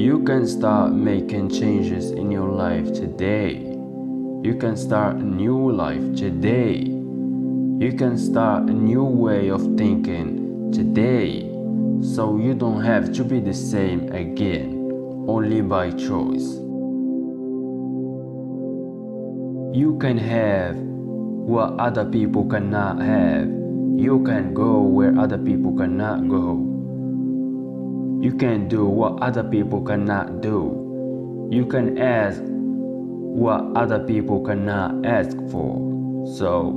You can start making changes in your life today. You can start a new life today. You can start a new way of thinking today. So you don't have to be the same again, only by choice. You can have what other people cannot have. You can go where other people cannot go. You can do what other people cannot do. You can ask what other people cannot ask for. So,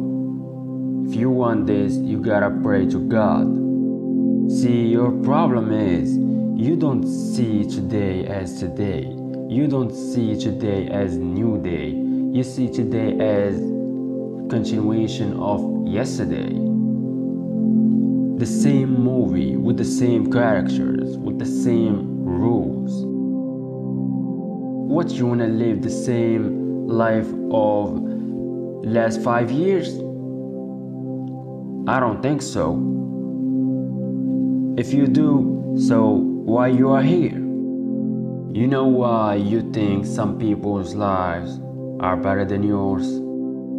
if you want this, you gotta pray to God. See, your problem is you don't see today as today. You don't see today as new day. You see today as continuation of yesterday. The same movie with the same characters, with the same rules. What, you wanna live the same life of last 5 years? I don't think so. If you do, so why you are here? You know why you think some people's lives are better than yours?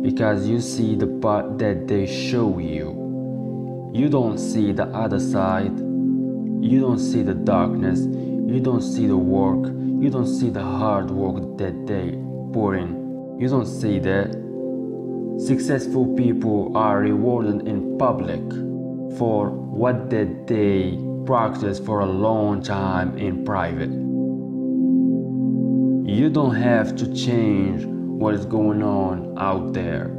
Because you see the part that they show you. You don't see the other side. You don't see the darkness. You don't see the work. You don't see the hard work that they put in. You don't see that. Successful people are rewarded in public for what did they practice for a long time in private. You don't have to change what is going on out there.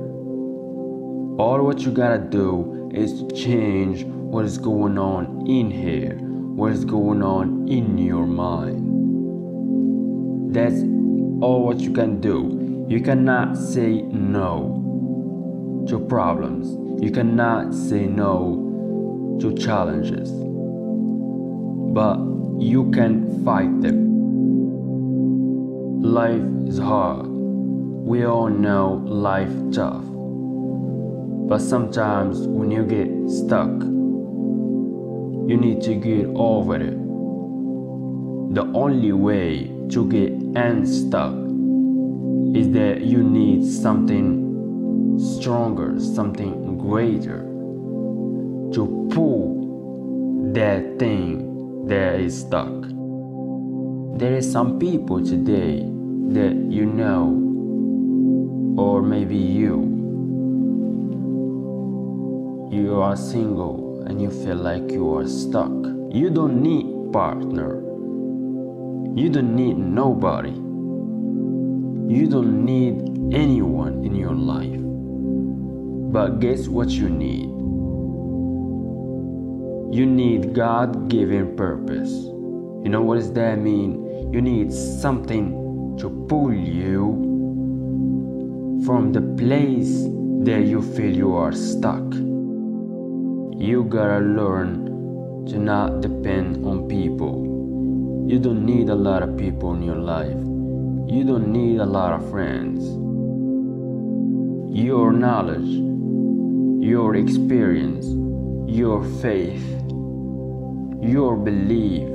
All what you gotta do is to change what is going on in here, what is going on in your mind. That's all what you can do. You cannot say no to problems. You cannot say no to challenges. But you can fight them. Life is hard. We all know life tough. But sometimes when you get stuck, you need to get over it. The only way to get unstuck is that you need something stronger, something greater to pull that thing that is stuck. There is some people today that you know, or maybe you are single and you feel like you are stuck. You don't need partner. You don't need nobody. You don't need anyone in your life. But guess what you need? You need God-given purpose. You know what does that mean? You need something to pull you from the place that you feel you are stuck. You gotta learn to not depend on people. You don't need a lot of people in your life. You don't need a lot of friends. Your knowledge, your experience, your faith, your belief,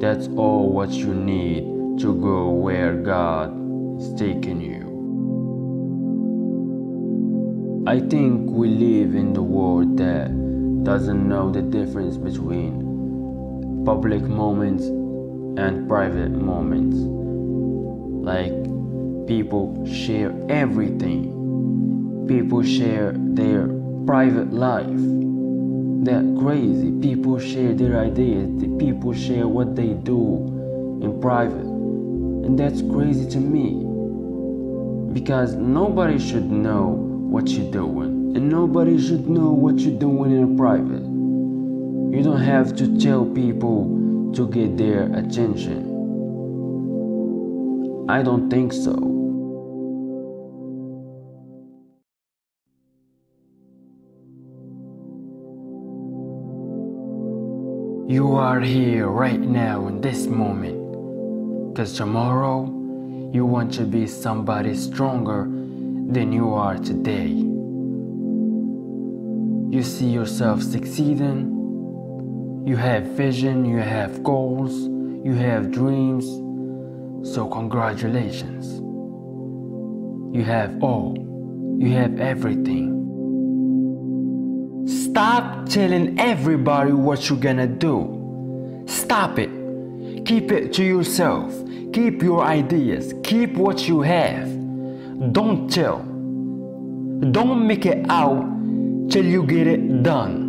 that's all what you need to go where God is taking you. I think we live in the world that doesn't know the difference between public moments and private moments. Like, people share everything. People share their private life. They're crazy. People share their ideas. People share what they do in private. And that's crazy to me. Because nobody should know what you're doing, and nobody should know what you're doing in private. You don't have to tell people to get their attention. I don't think so. You are here right now in this moment, because tomorrow you want to be somebody stronger than you are today. You see yourself succeeding. You have vision, you have goals, You have dreams, so congratulations. You have all. You have everything. Stop telling everybody what you're gonna do. Stop it. Keep it to yourself. Keep your ideas. Keep what you have. Don't tell. Don't make it out till you get it done.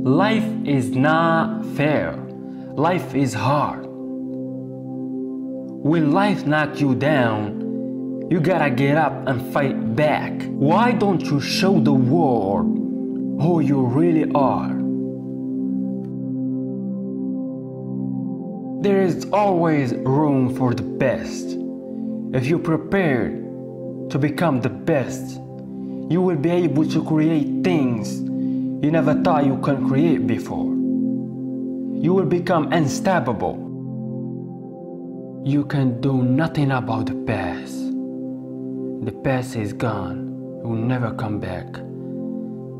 Life is not fair. Life is hard. When life knocks you down, you gotta get up and fight back. Why don't you show the world who you really are? There is always room for the best. If you're prepared to become the best, you will be able to create things you never thought you could create before. You will become unstoppable. You can do nothing about the past. The past is gone. It will never come back.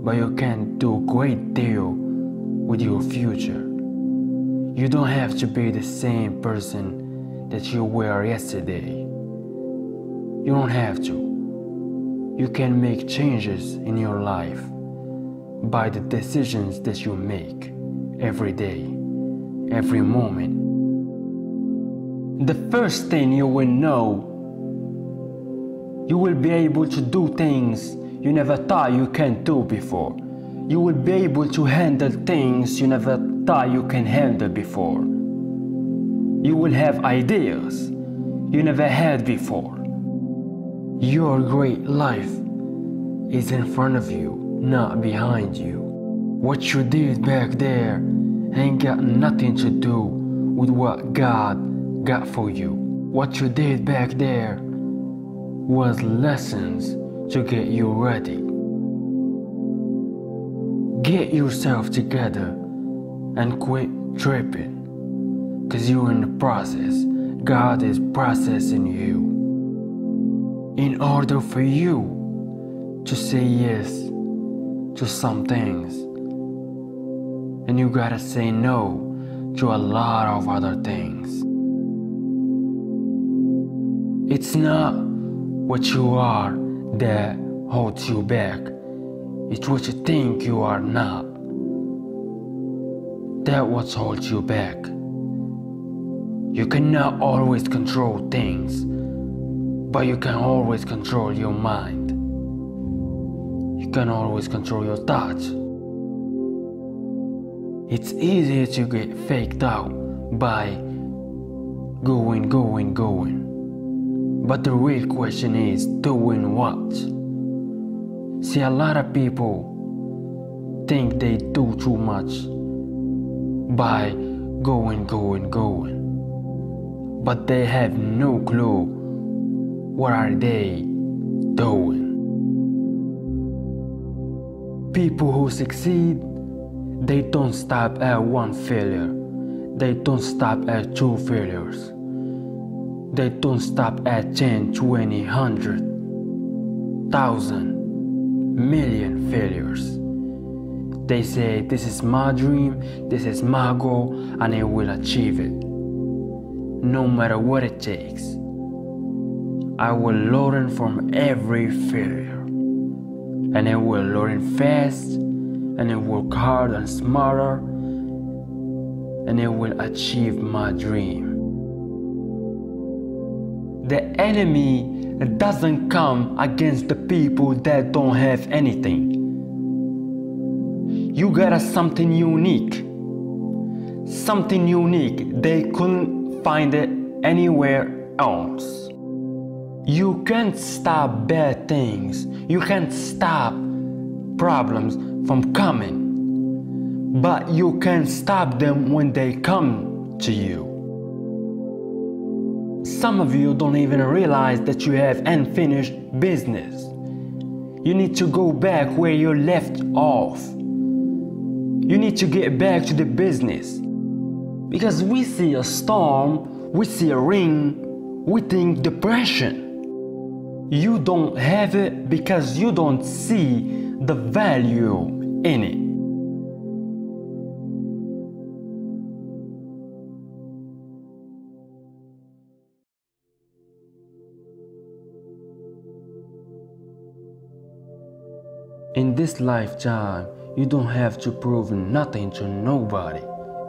But you can do a great deal with your future. You don't have to be the same person that you were yesterday. You don't have to. You can make changes in your life by the decisions that you make every day, every moment. The first thing you will know, you will be able to do things you never thought you can do before. You will be able to handle things you never thought you can handle before. You will have ideas you never had before. Your great life is in front of you, not behind you. What you did back there ain't got nothing to do with what God got for you. What you did back there was lessons to get you ready. Get yourself together and quit tripping, cause you're in the process. God is processing you. In order for you to say yes to some things, and you gotta say no to a lot of other things. It's not what you are that holds you back. It's what you think you are not. That's what holds you back. You cannot always control things, but you can always control your mind. You can always control your thoughts. It's easier to get faked out by going. But the real question is, doing what? See, a lot of people think they do too much by going. But they have no clue what are they doing. People who succeed, they don't stop at one failure. They don't stop at 2 failures. They don't stop at 10, 20, 100, 1,000, million failures. They say, this is my dream, this is my goal, and I will achieve it. No matter what it takes. I will learn from every failure. And I will learn fast, and I work hard and smarter, and I will achieve my dream. The enemy doesn't come against the people that don't have anything. You got something unique. Something unique. They couldn't find it anywhere else. You can't stop bad things. You can't stop problems from coming. But you can stop them when they come to you. Some of you don't even realize that you have unfinished business. You need to go back where you left off. You need to get back to the business. Because we see a storm, we see a ring, we think depression. You don't have it because you don't see the value in it. In this lifetime, you don't have to prove nothing to nobody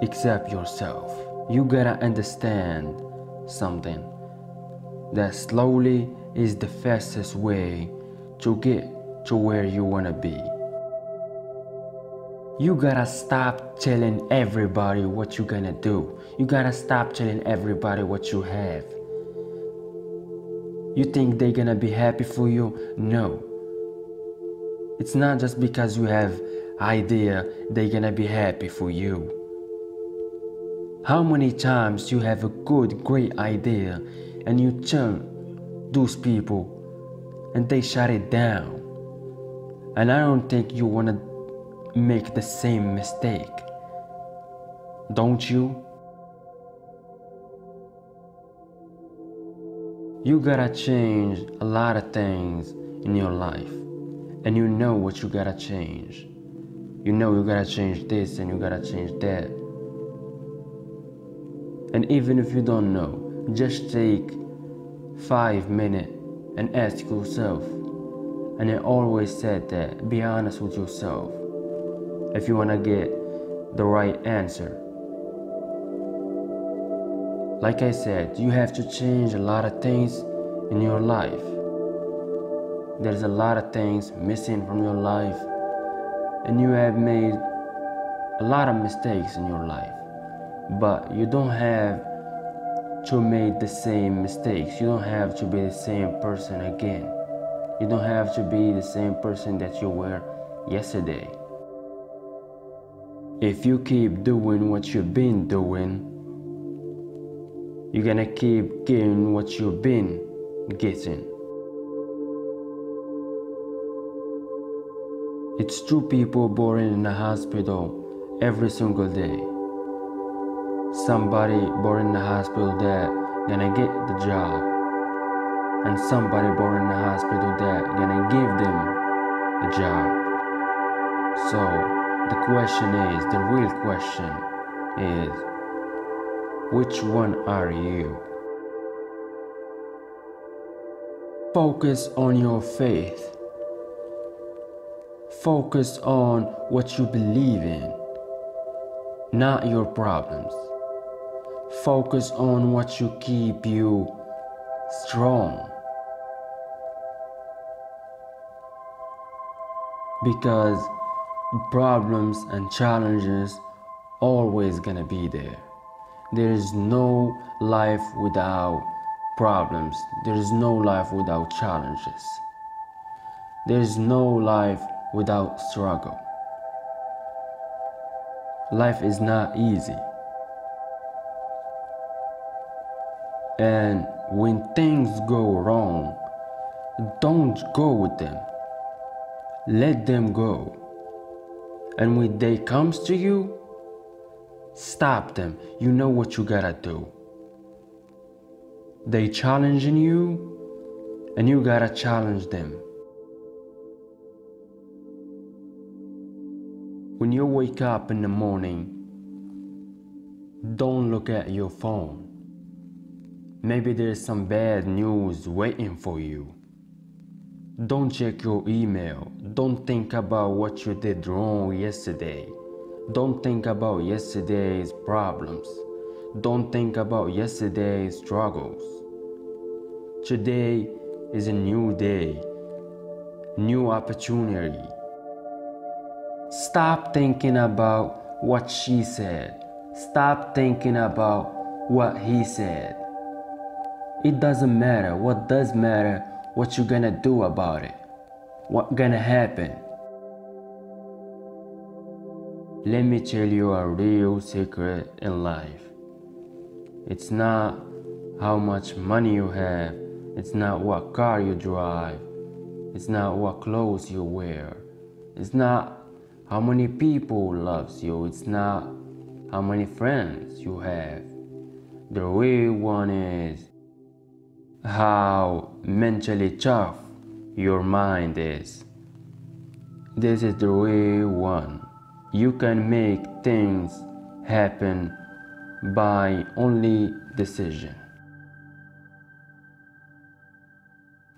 except yourself. You gotta understand something, that slowly is the fastest way to get to where you wanna be. You gotta stop telling everybody what you're gonna do. You gotta stop telling everybody what you have. You think they're gonna be happy for you? No. It's not just because you have idea they're gonna be happy for you. How many times you have a good, great idea and you tell those people and they shut it down? And I don't think you wanna make the same mistake, don't you? You gotta change a lot of things in your life, and you know what you gotta change. You know you gotta change this and you gotta change that. And even if you don't know, just take 5 minutes and ask yourself. And I always said that, be honest with yourself if you wanna get the right answer. Like I said, you have to change a lot of things in your life. There's a lot of things missing from your life, and you have made a lot of mistakes in your life. But you don't have to make the same mistakes. You don't have to be the same person again. You don't have to be the same person that you were yesterday. If you keep doing what you've been doing, you're gonna keep getting what you've been getting. It's two people born in a hospital every single day. Somebody born in a hospital that gonna get the job, and somebody born in a hospital that gonna give them a job. So the question is, the real question is, which one are you? Focus on your faith. Focus on what you believe in, not your problems. Focus on what you keep you strong. Because problems and challenges always gonna be there. There is no life without problems. There is no life without challenges. There is no life without struggle. Life is not easy. And when things go wrong, don't go with them. Let them go. And when they comes to you, stop them. You know what you gotta do. They challenging you, and you gotta challenge them. When you wake up in the morning, don't look at your phone. Maybe there's some bad news waiting for you. Don't check your email. Don't think about what you did wrong yesterday. Don't think about yesterday's problems. Don't think about yesterday's struggles. Today is a new day, new opportunity. Stop thinking about what she said. Stop thinking about what he said. It doesn't matter. What does matter? What you gonna do about it? What gonna happen? Let me tell you a real secret in life. It's not how much money you have. It's not what car you drive. It's not what clothes you wear. It's not how many people loves you. It's not how many friends you have. The real one is how mentally tough your mind is. This is the real one. You can make things happen by only decision.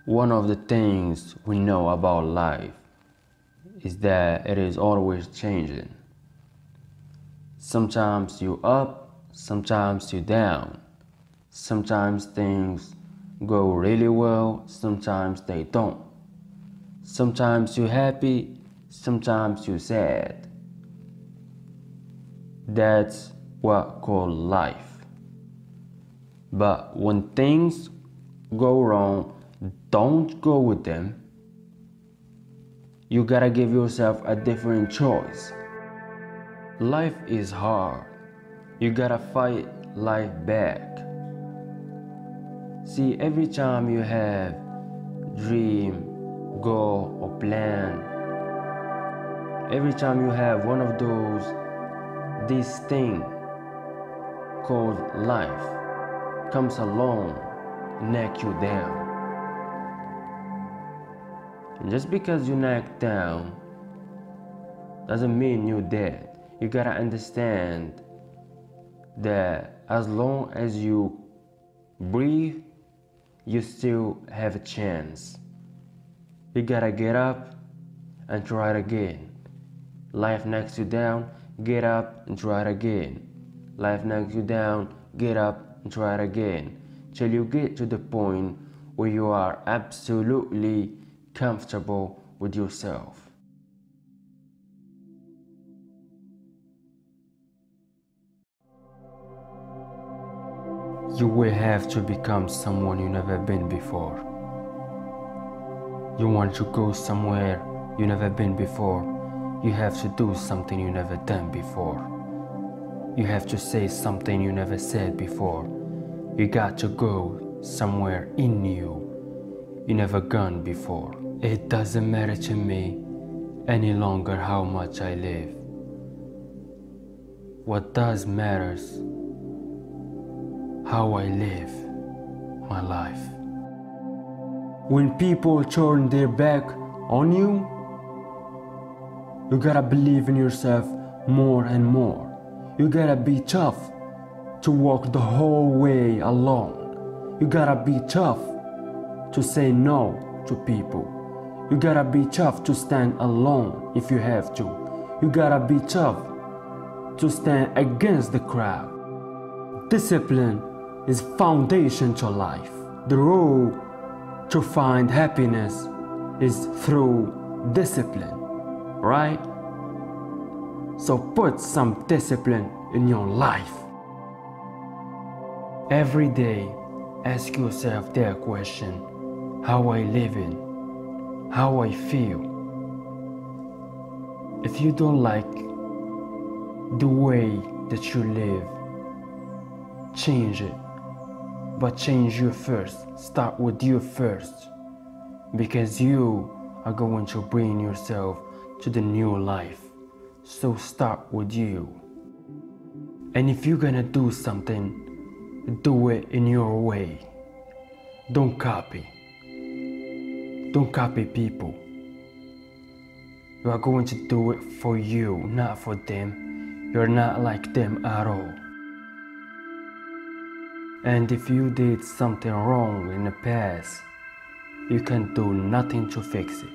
One of the things we know about life is that it is always changing. Sometimes you up, sometimes you down. Sometimes things go really well, sometimes they don't. Sometimes you're happy, sometimes you're sad. That's what called life. But when things go wrong, don't go with them. You gotta give yourself a different choice. Life is hard. You gotta fight life back. See, every time you have dream, goal, or plan, every time you have one of those, this thing called life comes along, knock you down. And just because you knock down doesn't mean you're dead. You gotta understand that as long as you breathe, you still have a chance. You gotta get up and try it again. Life knocks you down, get up and try it again. Life knocks you down, get up and try it again. Till you get to the point where you are absolutely comfortable with yourself. You will have to become someone you never been before. You want to go somewhere you never been before. You have to do something you never done before. You have to say something you never said before. You got to go somewhere in you never gone before. It doesn't matter to me any longer how much I live. What does matters how I live my life. When people turn their back on you, you gotta believe in yourself more and more. You gotta be tough to walk the whole way alone. You gotta be tough to say no to people. You gotta be tough to stand alone if you have to. You gotta be tough to stand against the crowd. Discipline is foundation to life. The road to find happiness is through discipline, right? So put some discipline in your life. Every day, ask yourself that question: how I living? How I feel? If you don't like the way that you live, change it. But change you first. Start with you first. Because you are going to bring yourself to the new life. So start with you. And if you're gonna do something, do it in your way. Don't copy. Don't copy people. You are going to do it for you, not for them. You're not like them at all. And if you did something wrong in the past, you can do nothing to fix it.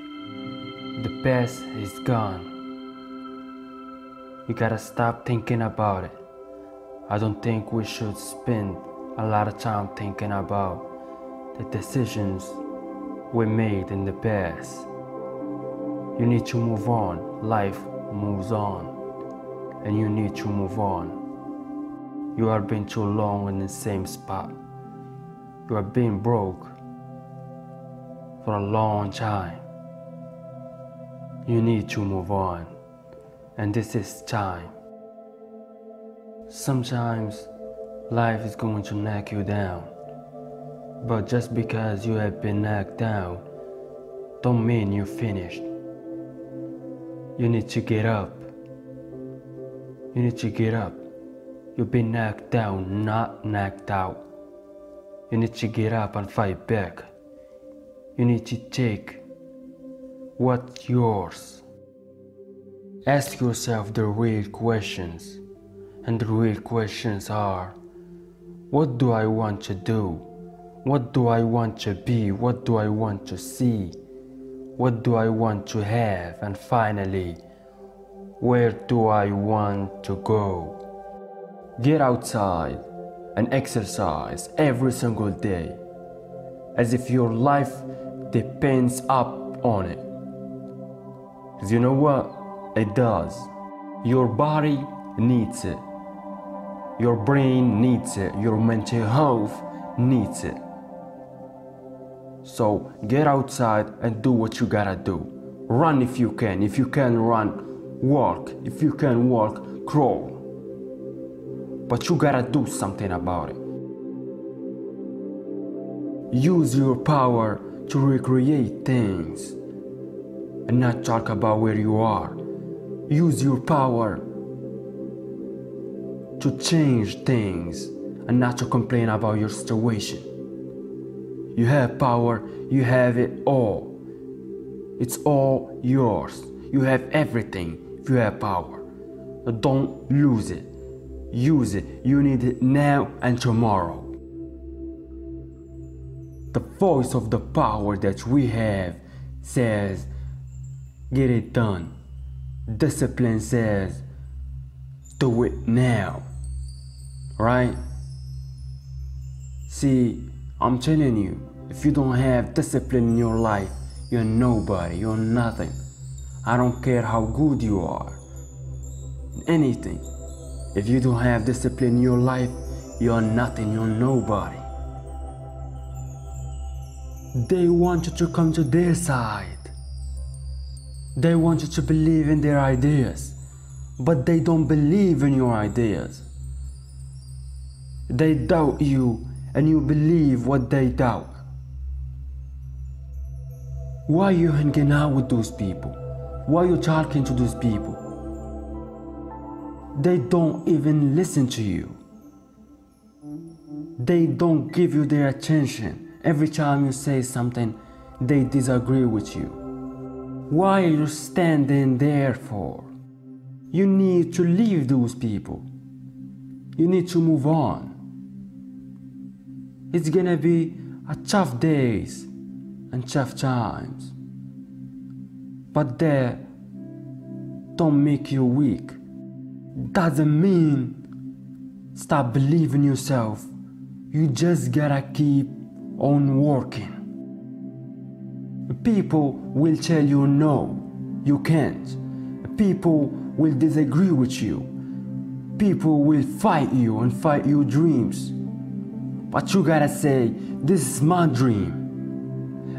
The past is gone. You gotta stop thinking about it. I don't think we should spend a lot of time thinking about the decisions we made in the past. You need to move on. Life moves on. And you need to move on. You have been too long in the same spot. You have been broke for a long time. You need to move on. And this is time. Sometimes life is going to knock you down. But just because you have been knocked down, don't mean you're finished. You need to get up. You need to get up. You've been knocked down, not knocked out. You need to get up and fight back. You need to take what's yours. Ask yourself the real questions. And the real questions are: what do I want to do? What do I want to be? What do I want to see? what do I want to have? And finally, where do I want to go? Get outside and exercise every single day, as if your life depends up on it. Because you know what? It does. Your body needs it. Your brain needs it. Your mental health needs it. So get outside and do what you gotta do. Run if you can. If you can run, walk. If you can walk, crawl. But you gotta do something about it. Use your power to recreate things and not talk about where you are. Use your power to change things and not to complain about your situation. You have power, you have it all. It's all yours. You have everything if you have power. But don't lose it. Use it. You need it now and tomorrow. The voice of the power that we have says, get it done. Discipline says, do it now. Right? See, I'm telling you, if you don't have discipline in your life, you're nobody, you're nothing. I don't care how good you are. Anything. If you don't have discipline in your life, you're nothing, you're nobody. They want you to come to their side. They want you to believe in their ideas, but they don't believe in your ideas. They doubt you and you believe what they doubt. Why are you hanging out with those people? Why are you talking to those people? They don't even listen to you. They don't give you their attention. Every time you say something, they disagree with you. Why are you standing there for? You need to leave those people. You need to move on. It's gonna be a tough days and tough times. But that don't make you weak. Doesn't mean stop believing yourself. You just gotta keep on working. People will tell you no, you can't. People will disagree with you. People will fight you and fight your dreams. But you gotta say, this is my dream,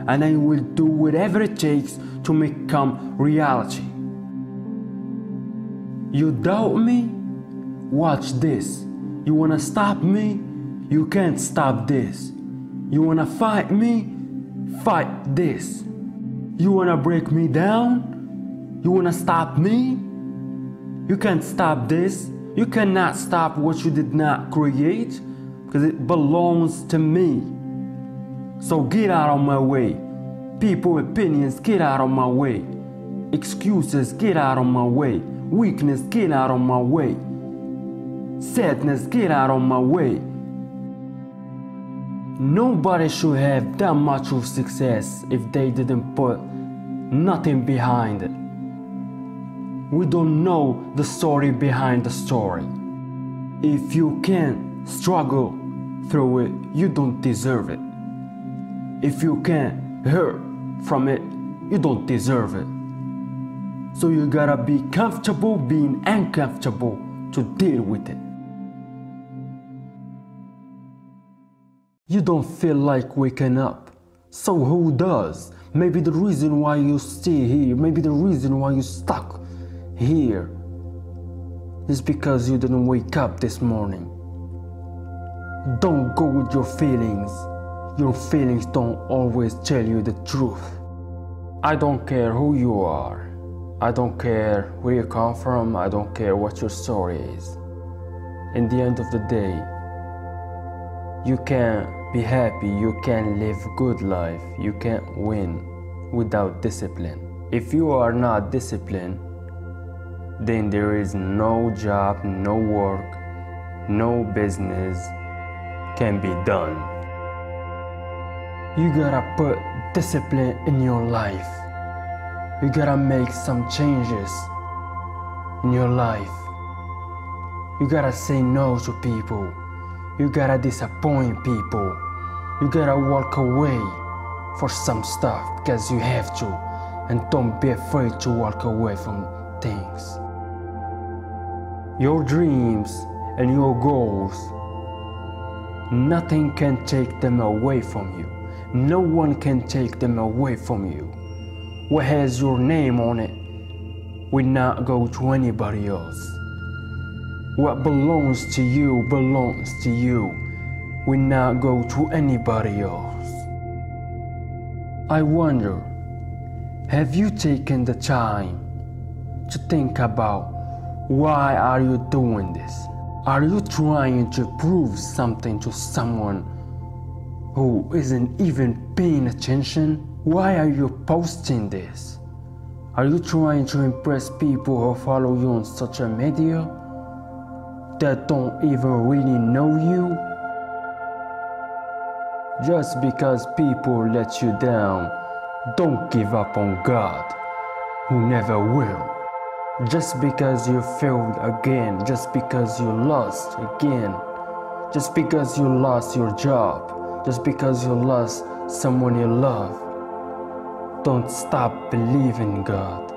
and I will do whatever it takes to make it come reality. You doubt me? Watch this. You wanna stop me? You can't stop this. You wanna fight me? Fight this. You wanna break me down? You wanna stop me? You can't stop this. You cannot stop what you did not create, because it belongs to me. So get out of my way. People opinions, get out of my way. Excuses, get out of my way. Weakness, get out of my way. Sadness, get out of my way. Nobody should have that much of success if they didn't put nothing behind it. We don't know the story behind the story. If you can't struggle through it, you don't deserve it. If you can't hurt from it, you don't deserve it. So you gotta be comfortable being uncomfortable to deal with it. You don't feel like waking up. So who does? Maybe the reason why you stay here, maybe the reason why you stuck here is because you didn't wake up this morning. Don't go with your feelings. Your feelings don't always tell you the truth. I don't care who you are. I don't care where you come from. I don't care what your story is. In the end of the day, you can't be happy, you can't live good life, you can't win without discipline. If you are not disciplined, then there is no job, no work, no business can be done. You gotta put discipline in your life. You gotta make some changes in your life. You gotta say no to people. You gotta disappoint people. You gotta walk away for some stuff because you have to. And don't be afraid to walk away from things. Your dreams and your goals, nothing can take them away from you. No one can take them away from you. What has your name on it will not go to anybody else. What belongs to you belongs to you, will not go to anybody else. I wonder, have you taken the time to think about why are you doing this? Are you trying to prove something to someone who isn't even paying attention? Why are you posting this? Are you trying to impress people who follow you on social media that don't even really know you? Just because people let you down, don't give up on God, who never will. Just because you failed again, just because you lost again, just because you lost your job, just because you lost someone you love, don't stop believing God.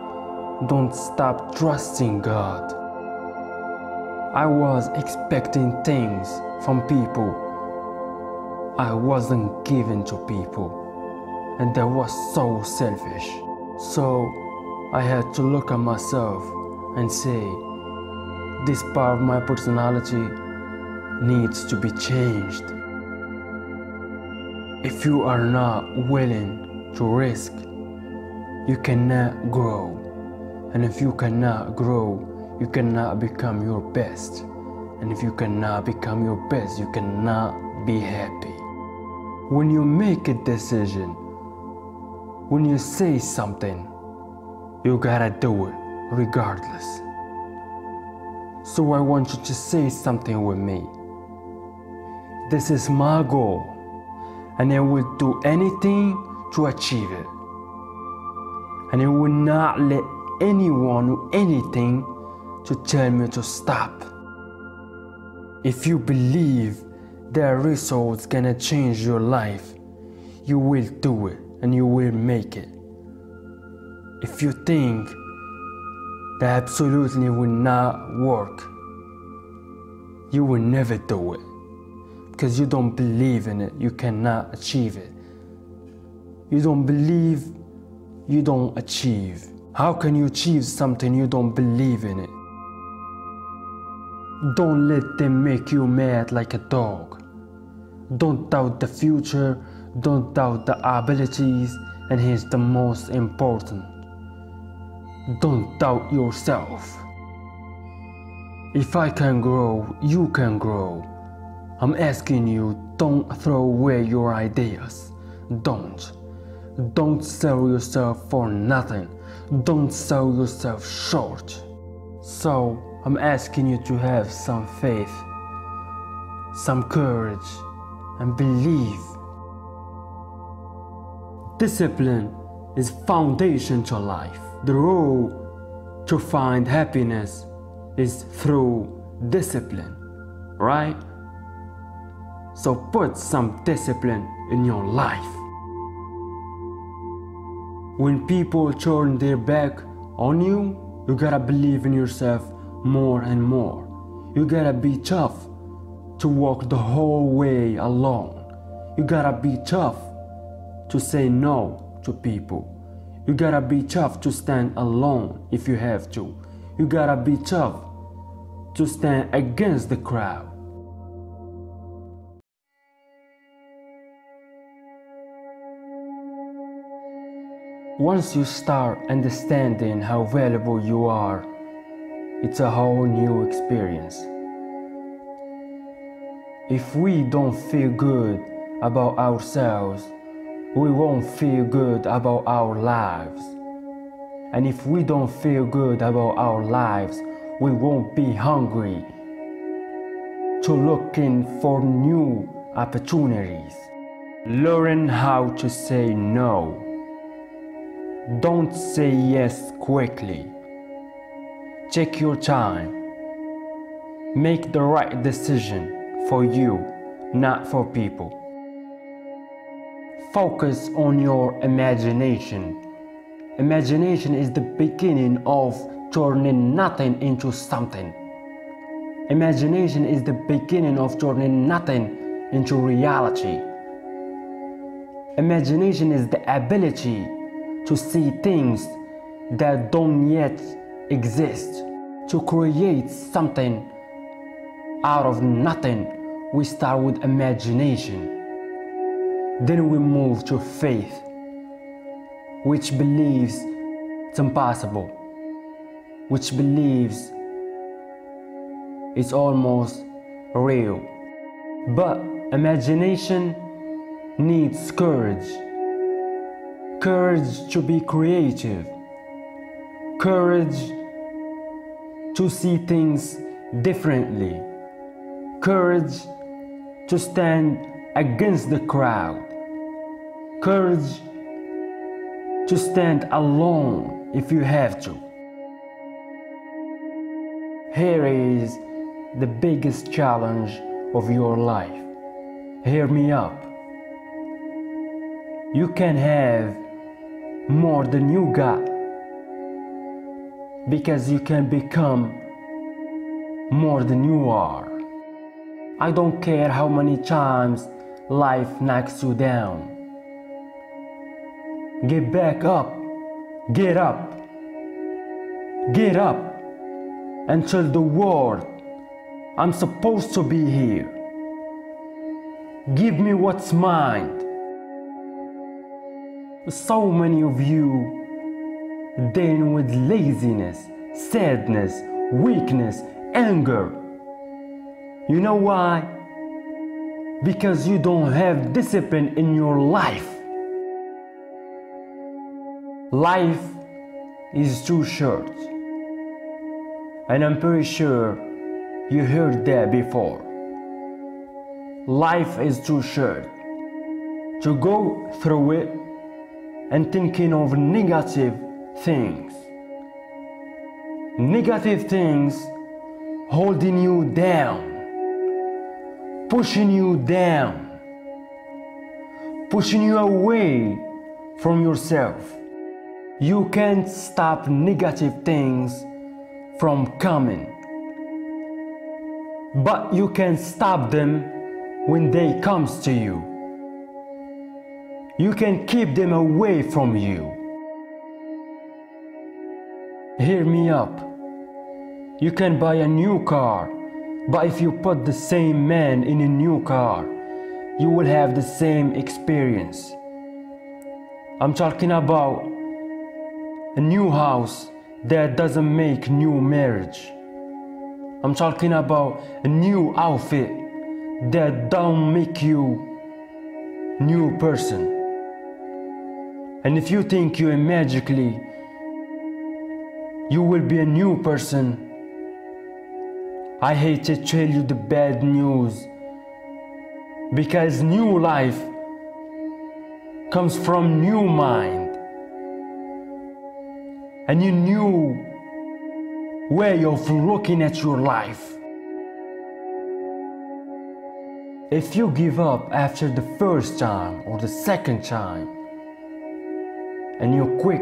Don't stop trusting God. I was expecting things from people I wasn't giving to people, and that was so selfish. So I had to look at myself and say, this part of my personality needs to be changed. If you are not willing to risk, you cannot grow. And if you cannot grow, you cannot become your best. And if you cannot become your best, you cannot be happy. When you make a decision, when you say something, you gotta do it regardless. So I want you to say something with me. This is my goal, and I will do anything to achieve it. And I will not let anyone or anything to tell me to stop. If you believe that results gonna change your life, you will do it and you will make it. If you think that absolutely will not work, you will never do it. Because you don't believe in it, you cannot achieve it. You don't believe, you don't achieve. How can you achieve something you don't believe in it? Don't let them make you mad like a dog. Don't doubt the future, don't doubt the abilities, and here's the most important. Don't doubt yourself. If I can grow, you can grow. I'm asking you, don't throw away your ideas. Don't sell yourself for nothing. Don't sell yourself short. So I'm asking you to have some faith, some courage, and believe. Discipline is foundation to life. The road to find happiness is through discipline, right? So put some discipline in your life. When people turn their back on you, you gotta believe in yourself more and more. You gotta be tough to walk the whole way alone. You gotta be tough to say no to people. You gotta be tough to stand alone if you have to. You gotta be tough to stand against the crowd. Once you start understanding how valuable you are, it's a whole new experience. If we don't feel good about ourselves, we won't feel good about our lives. And if we don't feel good about our lives, we won't be hungry to looking for new opportunities. Learn how to say no. Don't say yes quickly. Take your time. Make the right decision for you, not for people. Focus on your imagination. Imagination is the beginning of turning nothing into something. Imagination is the beginning of turning nothing into reality. Imagination is the ability to see things that don't yet exist, to create something out of nothing. We start with imagination. Then we move to faith, which believes it's impossible, which believes it's almost real. But imagination needs courage. Courage to be creative. Courage to see things differently. Courage to stand against the crowd. Courage to stand alone if you have to. Here is the biggest challenge of your life. Hear me up. You can have more than you got, because you can become more than you are. I don't care how many times life knocks you down. Get back up. Get up. Get up and tell the world, I'm supposed to be here. Give me what's mine. So many of you dealing with laziness, sadness, weakness, anger. You know why? Because you don't have discipline in your life. Life is too short. And I'm pretty sure you heard that before. Life is too short to go through it and thinking of negative things. Negative things holding you down, pushing you down, pushing you away from yourself. You can't stop negative things from coming, but you can stop them when they comes to you. You can keep them away from you. Hear me up. You can buy a new car, but if you put the same man in a new car, you will have the same experience. I'm talking about a new house that doesn't make new marriage. I'm talking about a new outfit that don't make you new person. And if you think you magically you will be a new person, I hate to tell you the bad news, because new life comes from new mind and a new way of looking at your life. If you give up after the first time or the second time and you quit,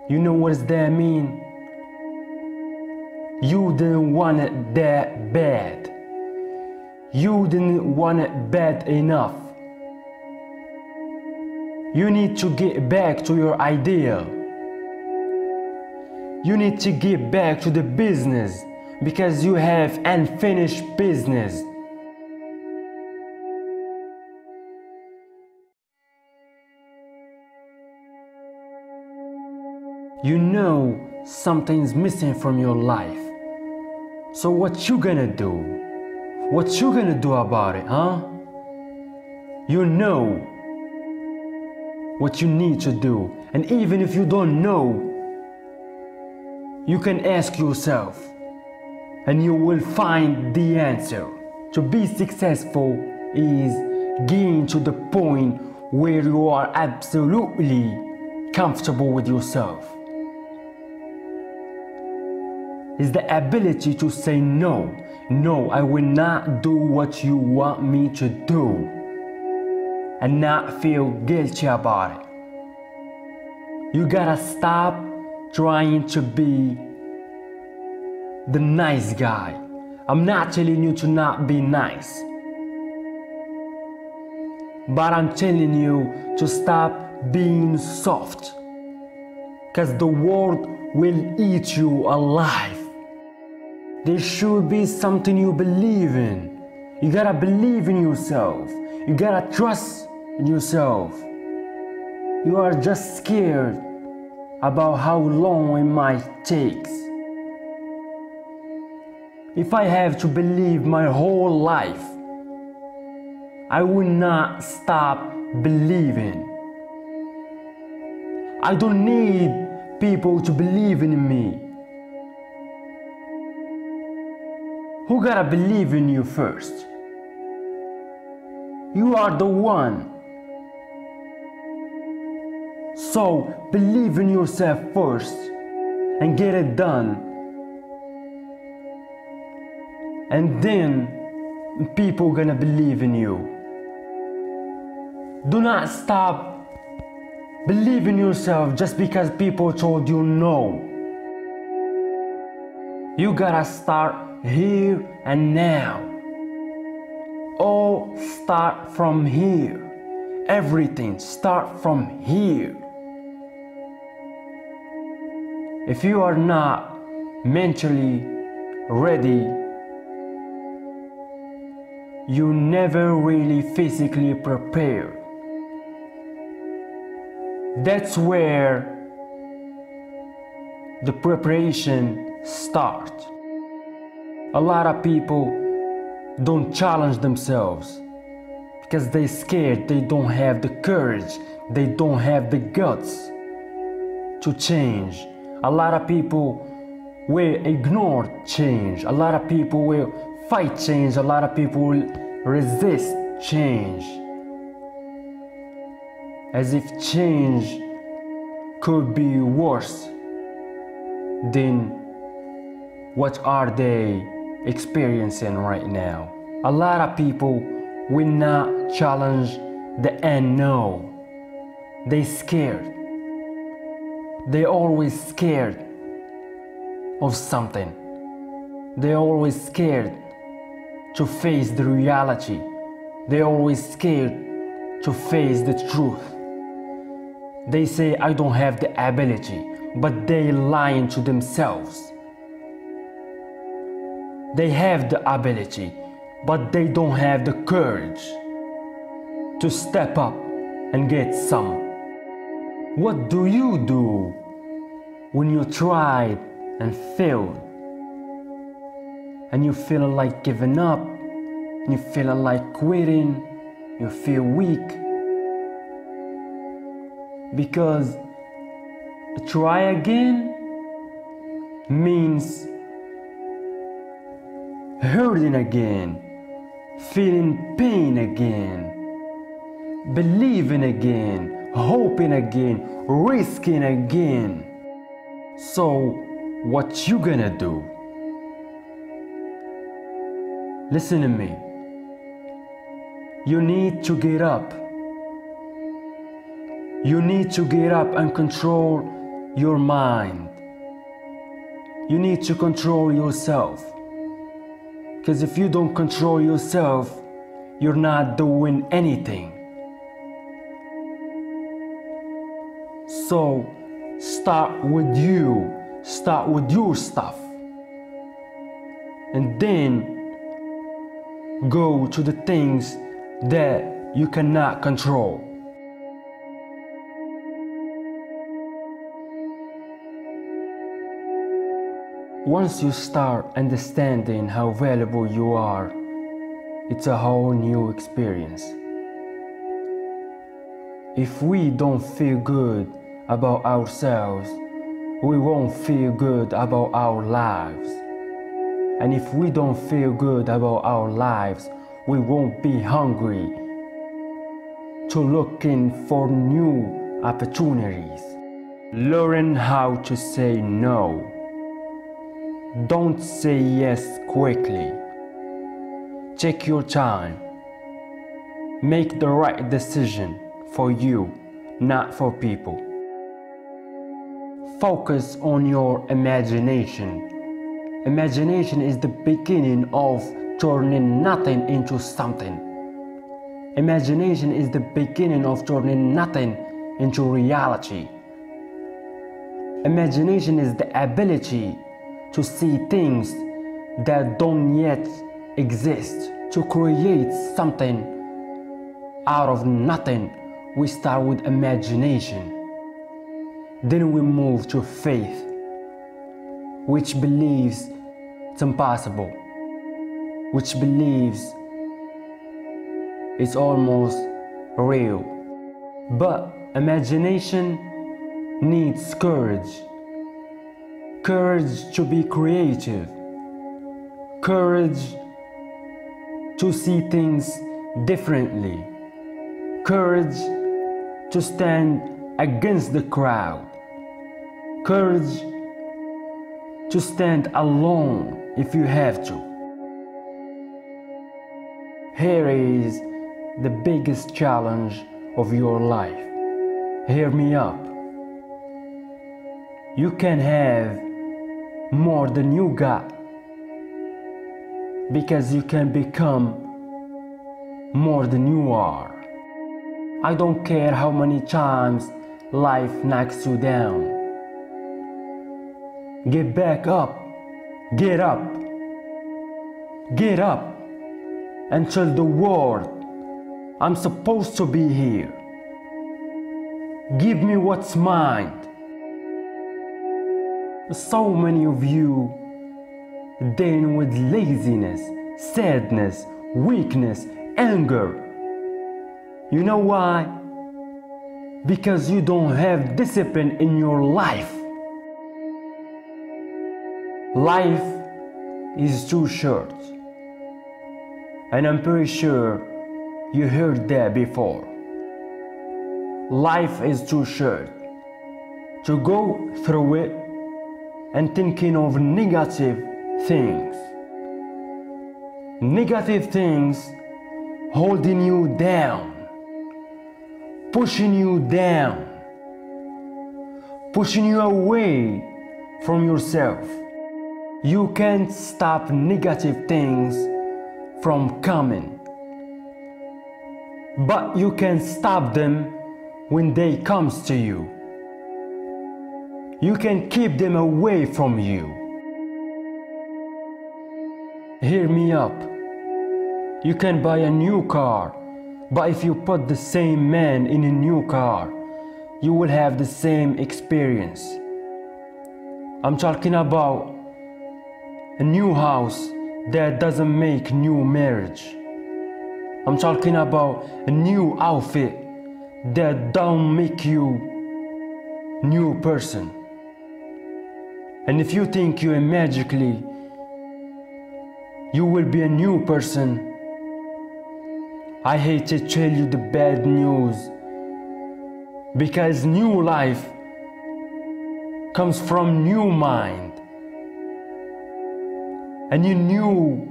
you know what does that mean? You didn't want it that bad. You didn't want it bad enough. You need to get back to your idea. You need to get back to the business, because you have unfinished business. You know something's missing from your life. So what you gonna do? What you gonna do about it, huh? You know what you need to do. And even if you don't know, you can ask yourself and you will find the answer. To be successful is getting to the point where you are absolutely comfortable with yourself. It's the ability to say no. No, I will not do what you want me to do, and not feel guilty about it. You gotta stop trying to be the nice guy. I'm not telling you to not be nice, but I'm telling you to stop being soft, because the world will eat you alive. There should be something you believe in. You gotta believe in yourself. You gotta trust in yourself. You are just scared about how long it might take. If I have to believe my whole life, I will not stop believing. I don't need people to believe in me. Who gotta believe in you first? You are the one. So believe in yourself first and get it done. And then people gonna believe in you. Do not stop believing in yourself just because people told you no. You gotta start here and now. All start from here. Everything start from here. If you are not mentally ready, you never really physically prepare. That's where the preparation starts. A lot of people don't challenge themselves because they're scared. They don't have the courage. They don't have the guts to change. A lot of people will ignore change. A lot of people will fight change. A lot of people will resist change, as if change could be worse than what are they experiencing right now. A lot of people will not challenge the unknown. They scared. They always scared of something. They always scared to face the reality. They always scared to face the truth. They say, I don't have the ability, but they lying to themselves. They have the ability, but they don't have the courage to step up and get some. What do you do when you tried and failed? And you feel like giving up, and you feel like quitting, you feel weak. Because try again means hurting again, feeling pain again, believing again, hoping again, risking again. So what you gonna do? Listen to me. You need to get up. You need to get up and control your mind. You need to control yourself. Because if you don't control yourself, you're not doing anything. So start with you. Start with your stuff. And then go to the things that you cannot control. Once you start understanding how valuable you are, it's a whole new experience. If we don't feel good about ourselves, we won't feel good about our lives. And if we don't feel good about our lives, we won't be hungry to looking for new opportunities. Learn how to say no. Don't say yes quickly. Take your time. Make the right decision for you, not for people. Focus on your imagination. Imagination is the beginning of turning nothing into something. Imagination is the beginning of turning nothing into reality. Imagination is the ability to see things that don't yet exist, to create something out of nothing. We start with imagination. Then we move to faith, which believes it's impossible, which believes it's almost real. But imagination needs courage. Courage to be creative. Courage to see things differently. Courage to stand against the crowd. Courage to stand alone if you have to. Here is the biggest challenge of your life. Hear me up. You can have more than you got because you can become more than you are. I don't care how many times life knocks you down. Get back up. Get up. Get up and tell the world I'm supposed to be here. Give me what's mine. So many of you dealing with laziness, sadness, weakness, anger. You know why? Because you don't have discipline in your life. Life is too short. And I'm pretty sure you heard that before. Life is too short to go through it and thinking of negative things. Negative things holding you down, pushing you down, pushing you away from yourself. You can't stop negative things from coming, but you can stop them when they comes to you. You can keep them away from you. Hear me up. You can buy a new car, but if you put the same man in a new car, you will have the same experience. I'm talking about a new house that doesn't make new marriage. I'm talking about a new outfit that don't make you new person. And if you think you magically you will be a new person, I hate to tell you the bad news, because new life comes from new mind and a new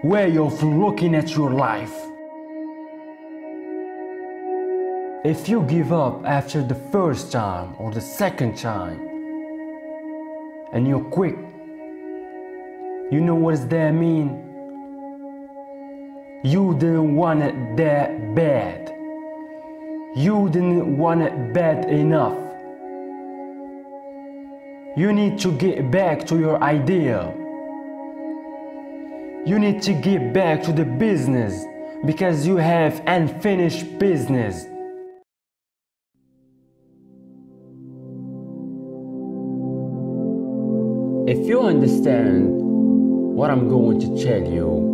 way of looking at your life. If you give up after the first time or the second time and you quit, you know what does that mean? You didn't want it that bad. You didn't want it bad enough. You need to get back to your idea. You need to get back to the business because you have unfinished business. If you understand what I'm going to tell you,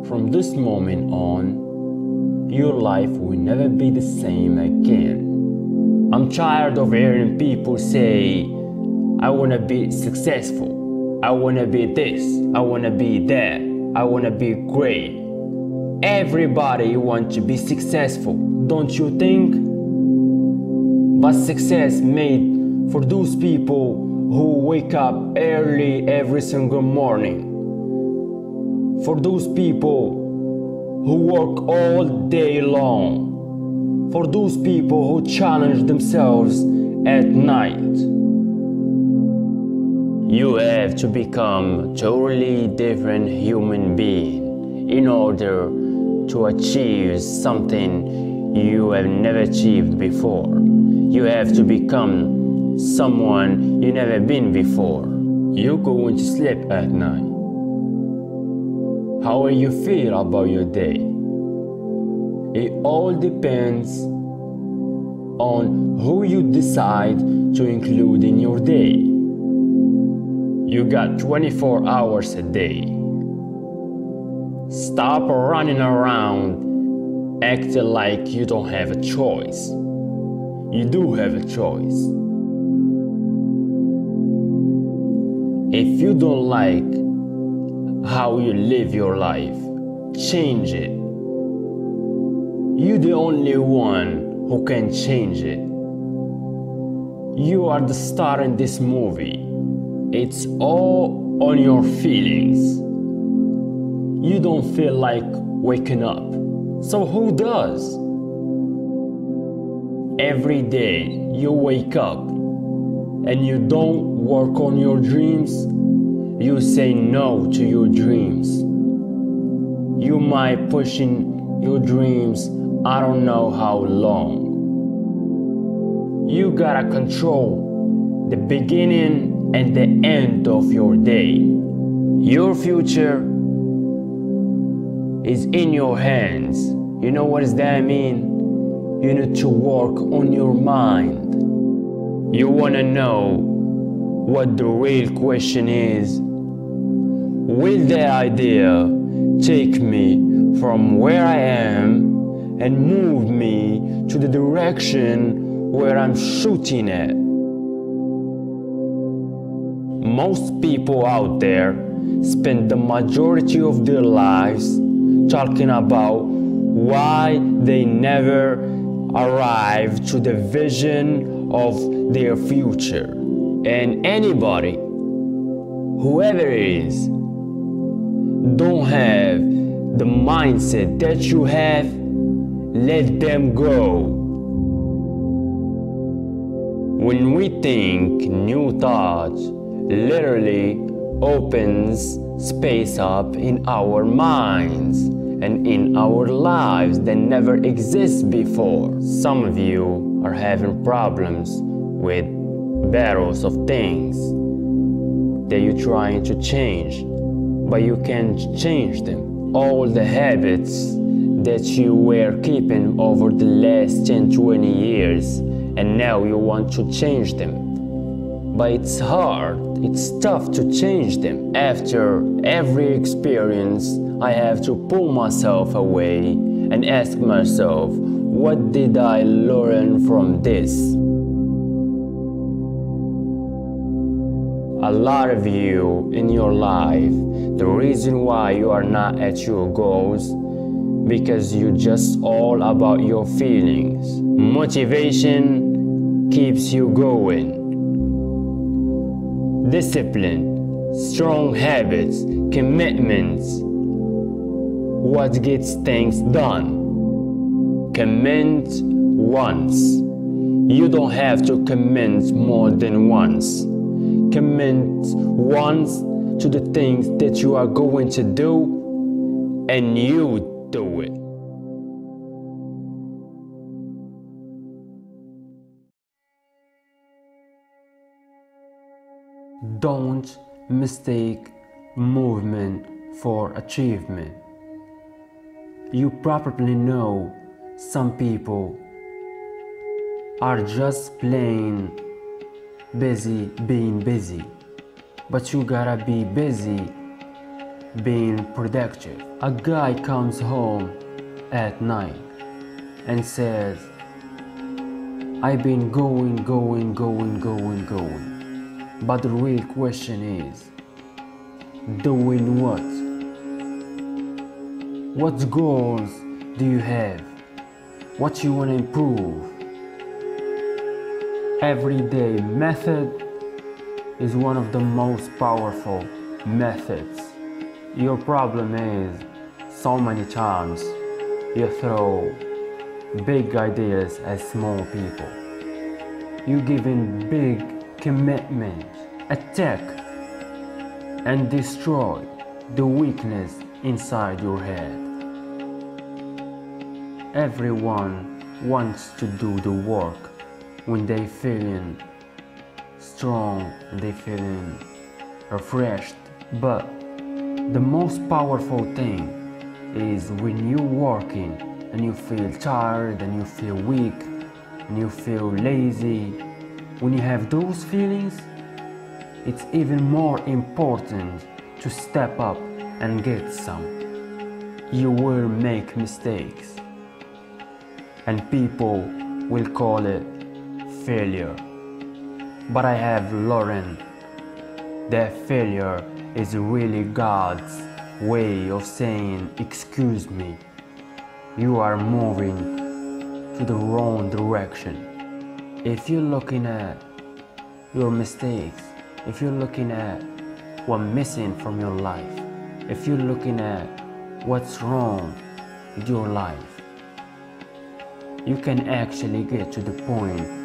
from this moment on, your life will never be the same again. I'm tired of hearing people say, I want to be successful, I want to be this, I want to be that, I want to be great. Everybody wants to be successful, don't you think? But success made for those people who wake up early every single morning. For those people who work all day long. For those people who challenge themselves at night. You have to become a totally different human being in order to achieve something you have never achieved before. You have to become someone you never been before. You're going to sleep at night. How will you feel about your day? It all depends on who you decide to include in your day. You got 24 hours a day. Stop running around acting like you don't have a choice. You do have a choice. If you don't like how you live your life, change it. You're the only one who can change it. You are the star in this movie. It's all on your feelings. You don't feel like waking up. So who does? Every day you wake up and you don't work on your dreams, you say no to your dreams. You might pushing your dreams I don't know how long. You gotta control the beginning and the end of your day. Your future is in your hands. You know what does that mean? You need to work on your mind. You wanna know what the real question is? Will the idea take me from where I am and move me to the direction where I'm shooting at? Most people out there spend the majority of their lives talking about why they never arrive to the vision of their future. And anybody, whoever it is, don't have the mindset that you have, let them go. When we think, new thoughts literally opens space up in our minds and in our lives that never exist before. Some of you are having problems with barrels of things that you're trying to change, but you can't change them. All the habits that you were keeping over the last 10-20 years, and now you want to change them. But it's hard, it's tough to change them. After every experience, I have to pull myself away and ask myself, what did I learn from this? A lot of you in your life, the reason why you are not at your goals, because you're just all about your feelings. Motivation keeps you going. Discipline, strong habits, commitments, what gets things done. Commit once. You don't have to commit more than once. Commit once to the things that you are going to do, and you do it. Don't mistake movement for achievement. You probably know some people are just plain busy being busy, but you gotta be busy being productive. A guy comes home at night and says, I've been going. But the real question is, doing what? What goals do you have? What you want to improve? Everyday method is one of the most powerful methods. Your problem is so many times you throw big ideas at small people. You give in big commitment, attack and destroy the weakness inside your head. Everyone wants to do the work when they feeling strong, they feeling refreshed. But the most powerful thing is when you're working and you feel tired and you feel weak and you feel lazy. When you have those feelings, it's even more important to step up and get some. You will make mistakes and people will call it failure. But I have learned that failure is really God's way of saying, excuse me, you are moving to the wrong direction. If you're looking at your mistakes, if you're looking at what's missing from your life, if you're looking at what's wrong with your life, you can actually get to the point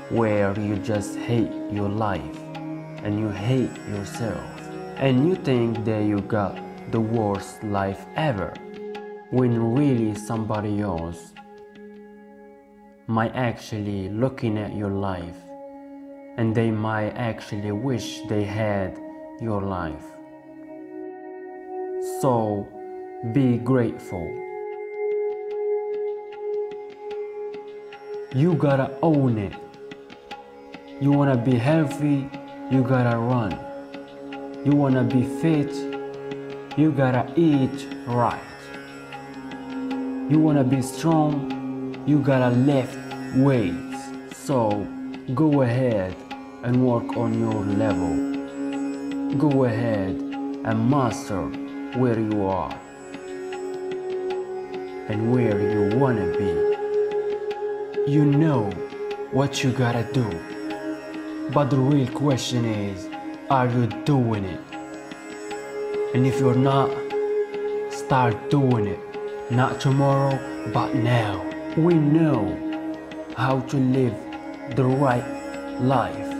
where you just hate your life and you hate yourself and you think that you got the worst life ever, when really somebody else might actually looking at your life and they might actually wish they had your life. So be grateful. You gotta own it. You wanna be healthy, you gotta run. You wanna be fit, you gotta eat right. You wanna be strong, you gotta lift weights. So go ahead and work on your level. Go ahead and master where you are and where you wanna be. You know what you gotta do. But the real question is, are you doing it? And if you're not, start doing it. Not tomorrow, but now. We know how to live the right life.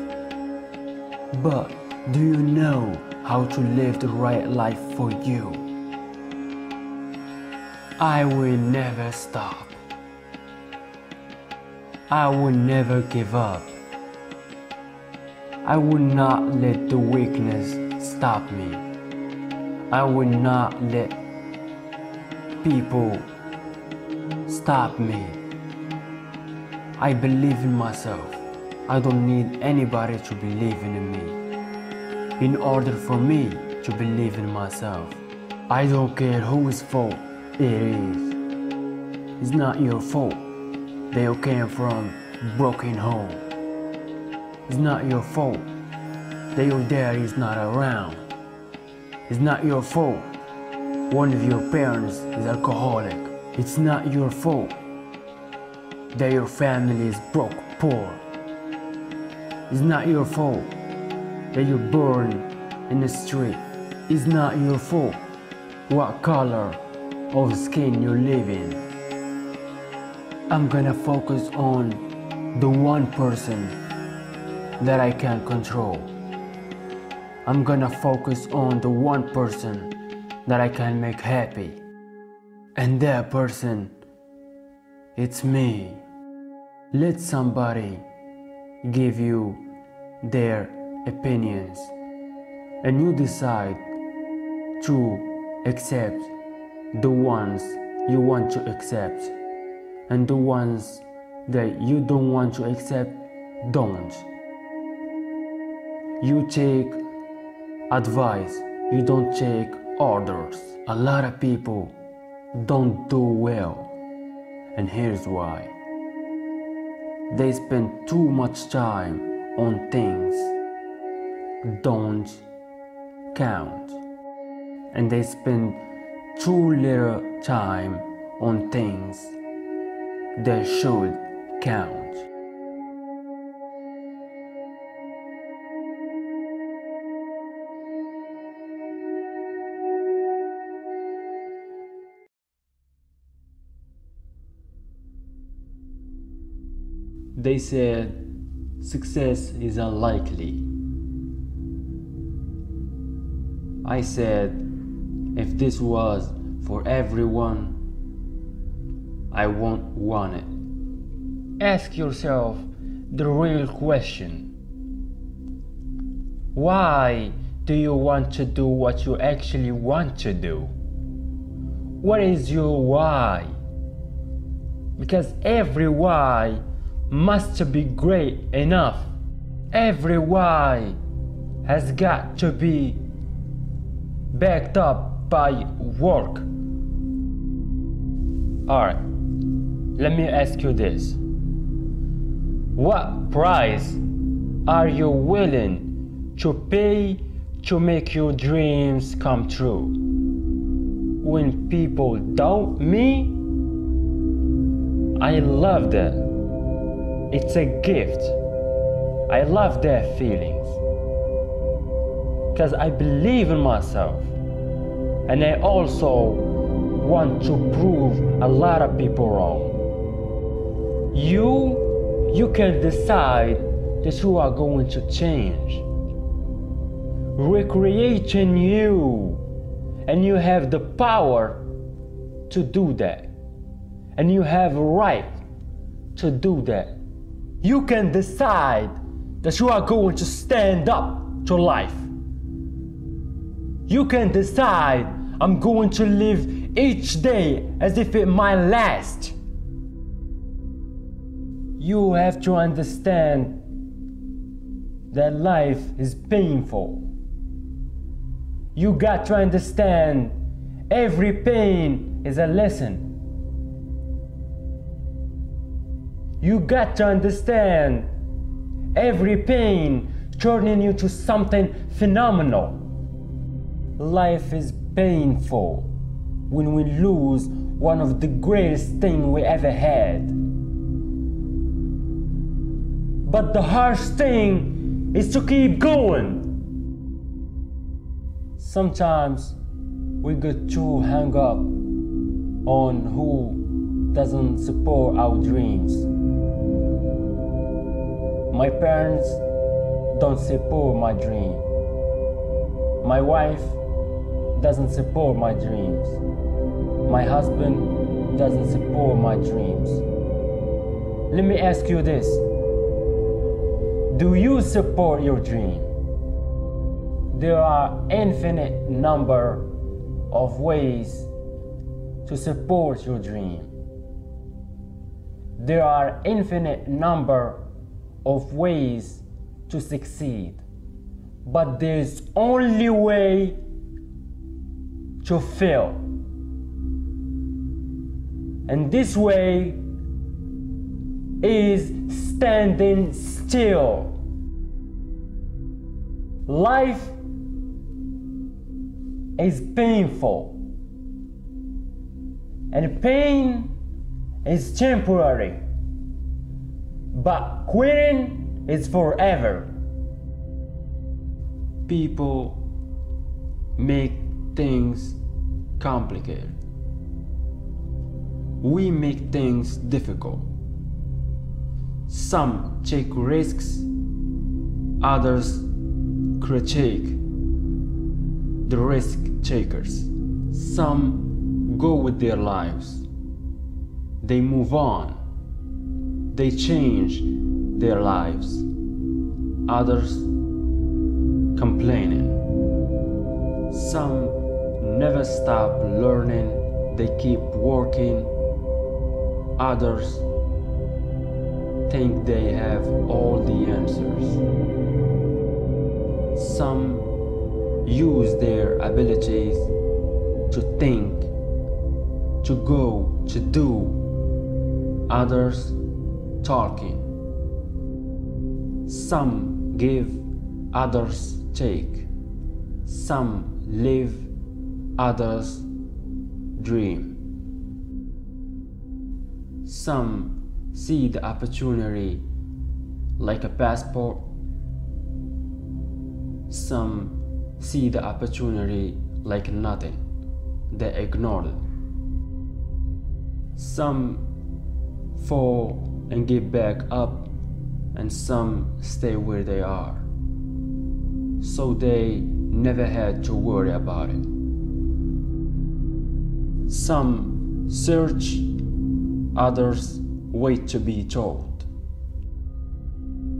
But do you know how to live the right life for you? I will never stop. I will never give up. I will not let the weakness stop me. I will not let people stop me. I believe in myself. I don't need anybody to believe in me. In order for me to believe in myself, I don't care whose fault it is. It's not your fault. They came from broken home. It's not your fault that your dad is not around. It's not your fault one of your parents is alcoholic. It's not your fault that your family is broke, poor. It's not your fault that you're born in the street. It's not your fault what color of skin you live in. I'm gonna focus on the one person that I can control. I'm gonna focus on the one person that I can make happy. And that person, it's me. Let somebody give you their opinions and you decide to accept the ones you want to accept, and the ones that you don't want to accept, don't. You take advice, you don't take orders. A lot of people don't do well, and here's why. They spend too much time on things don't count, and they spend too little time on things that should count. They said success is unlikely. I said, if this was for everyone, I won't want it. Ask yourself the real question. Why do you want to do what you actually want to do? What is your why? Because every why must be great enough. Every why has got to be backed up by work. Alright, let me ask you this. What price are you willing to pay to make your dreams come true? When people doubt me, I love that. It's a gift. I love their feelings. Because I believe in myself. And I also want to prove a lot of people wrong. You can decide that you are going to change. Recreating you. And you have the power to do that. And you have a right to do that. You can decide that you are going to stand up to life. You can decide, I'm going to live each day as if it might last. You have to understand that life is painful. You got to understand every pain is a lesson. You got to understand every pain turning you to something phenomenal. Life is painful when we lose one of the greatest things we ever had. But the harsh thing is to keep going. Sometimes we get too hung up on who doesn't support our dreams. My parents don't support my dream. My wife doesn't support my dreams. My husband doesn't support my dreams. Let me ask you this. Do you support your dream? There are infinite number of ways to support your dream. There are infinite number of ways to succeed. But there's only way to fail. And this way is standing still. Life is painful. And pain is temporary. But quitting is forever. People make things complicated. We make things difficult. Some take risks, others critique the risk takers. Some go with their lives. They move on. They change their lives. Others complaining. Some never stop learning. They keep working. Others think they have all the answers. Some use their abilities to think, to go, to do. Others talking. Some give, others take. Some live, others dream. Some see the opportunity like a passport. Some see the opportunity like nothing. They ignore it. Some fall and get back up and some stay where they are, so they never had to worry about it. Some search, others wait to be told.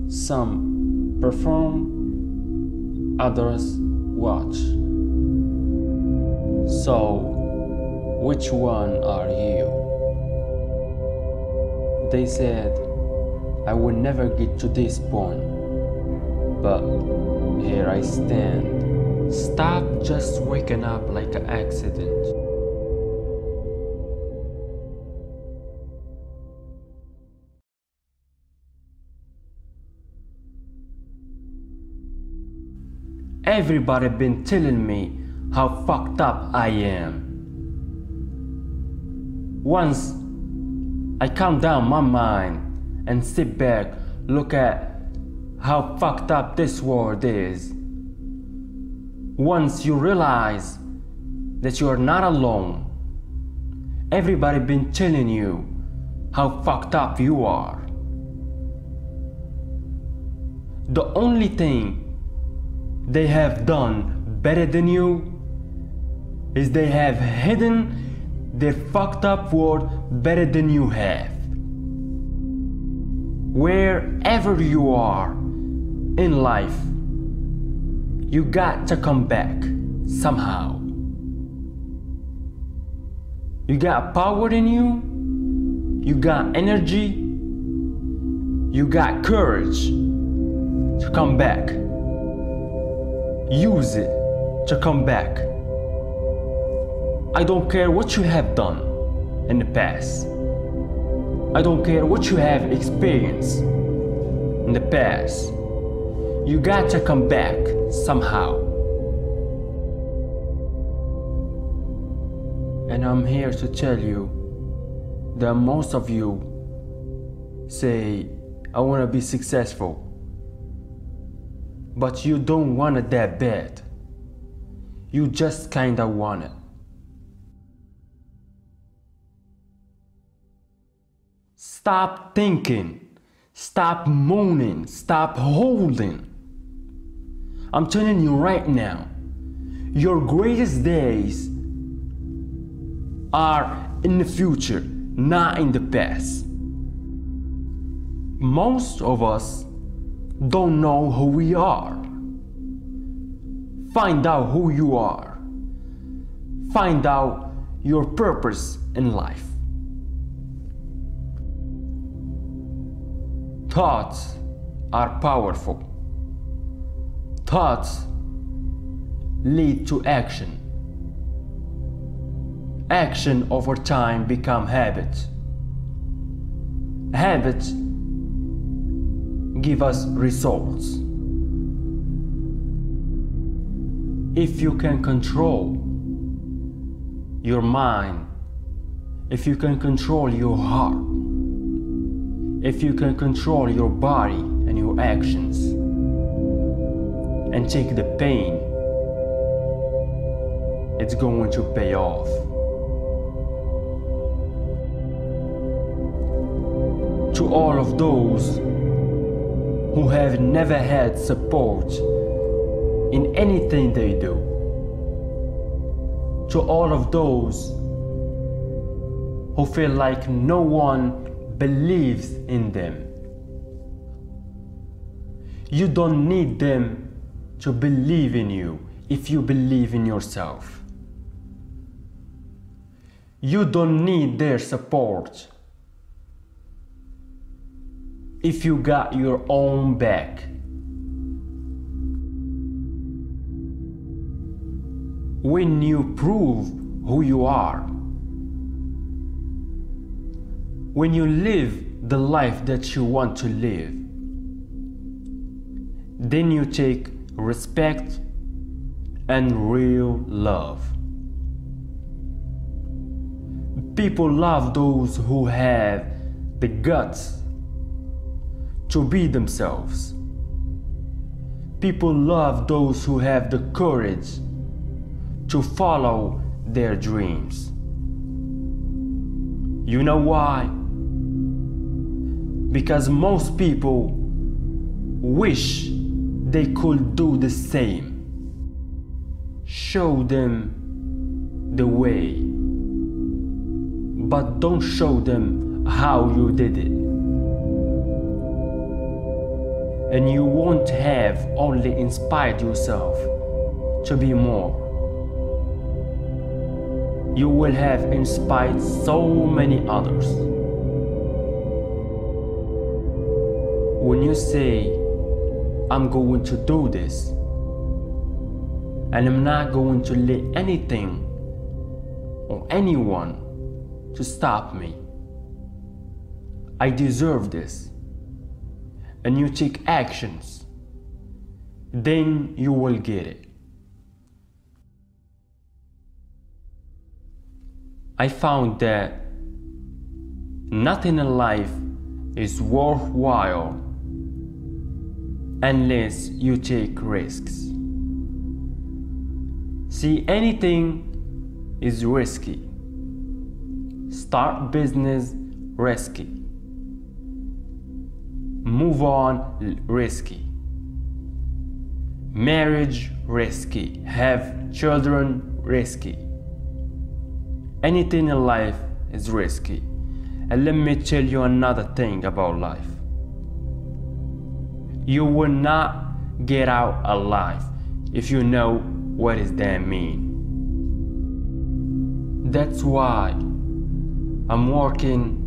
Some perform, others watch. So, which one are you? They said, I will never get to this point, but here I stand. Stop just waking up like an accident. Everybody been telling me how fucked up I am. Once I calm down my mind and sit back, look at how fucked up this world is. Once you realize that you are not alone, everybody been telling you how fucked up you are. The only thing they have done better than you is they have hidden their fucked up world better than you have. Wherever you are in life, you got to come back somehow. You got power in you, you got energy, you got courage to come back. Use it to come back. I don't care what you have done in the past. I don't care what you have experienced in the past. You got to come back somehow. And I'm here to tell you that most of you say, I want to be successful, but you don't want it that bad. You just kinda want it. Stop thinking, stop moaning, stop holding. I'm telling you right now, your greatest days are in the future, not in the past. Most of us don't know who we are. Find out who you are. Find out your purpose in life. Thoughts are powerful. Thoughts lead to action. Action over time become habits. Habits give us results. If you can control your mind, if you can control your heart, if you can control your body and your actions, and take the pain, it's going to pay off. To all of those who have never had support in anything they do, to all of those who feel like no one believes in them, you don't need them to believe in you if you believe in yourself. You don't need their support if you got your own back. When you prove who you are, when you live the life that you want to live, then you take respect and real love. People love those who have the guts to be themselves. People love those who have the courage to follow their dreams. You know why? Because most people wish they could do the same. Show them the way, but don't show them how you did it. And you won't have only inspired yourself to be more. You will have inspired so many others. When you say, I'm going to do this, and I'm not going to let anything or anyone to stop me. I deserve this. And you take actions, then you will get it. I found that nothing in life is worthwhile unless you take risks. See, anything is risky. Start business, risky. Move on, risky. Marriage, risky. Have children, risky. Anything in life is risky. And let me tell you another thing about life. You will not get out alive if you know what does that mean. That's why I'm working